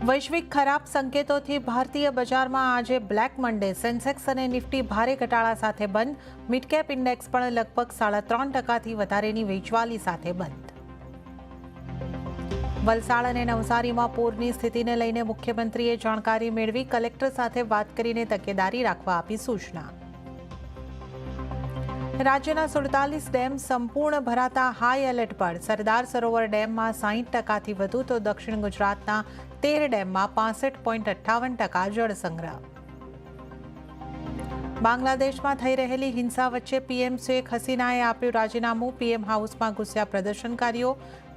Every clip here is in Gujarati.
વૈશ્વિક ખરાબ સંકેતોથી ભારતીય બજારમાં આજે બ્લેક મન્ડે. સેન્સેક્સ અને નિફ્ટી ભારે ઘટાડા સાથે બંધ. મિડ કેપ ઇન્ડેક્સ પણ લગભગ 3.5% વધારેની વેચવાલી સાથે બંધ. વલસાડ અને નવસારીમાં પૂરની સ્થિતિને લઈને મુખ્યમંત્રીએ જાણકારી મેળવી. કલેક્ટર સાથે વાત કરીને તકેદારી રાખવા આપી સૂચના. રાજ્યના 47 ડેમ સંપૂર્ણ ભરાતા હાઈ એલર્ટ પર. સરદાર સરોવર ડેમમાં 60%થી વધુ તો દક્ષિણ ગુજરાતના 13 ડેમમાં 65.58% જળ સંગ્રહ. બાંગ્લાદેશમાં થઈ રહેલી હિંસા વચ્ચે પીએમ શેખ હસીનાએ આપ્યું રાજીનામું. પીએમ હાઉસમાં ઘૂસ્યા પ્રદર્શનકારીઓ.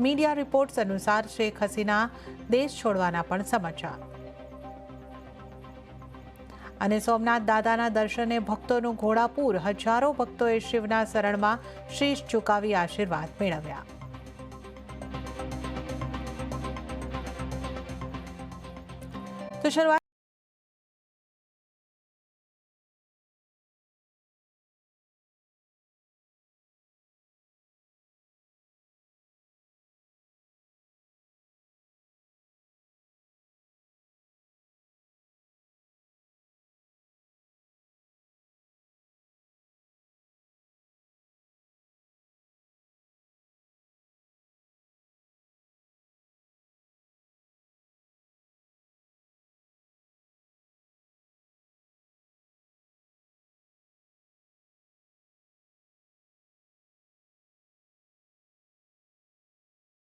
મીડિયા રિપોર્ટ્સ અનુસાર શેખ હસીના દેશ છોડવાના પણ સમાચાર. અને સોમનાથ દાદાના દર્શને ભક્તોનું ઘોડાપૂર. હજારો ભક્તોએ શિવના શરણમાં શીશ ઝુકાવી આશીર્વાદ મેળવ્યા. તો શરૂઆત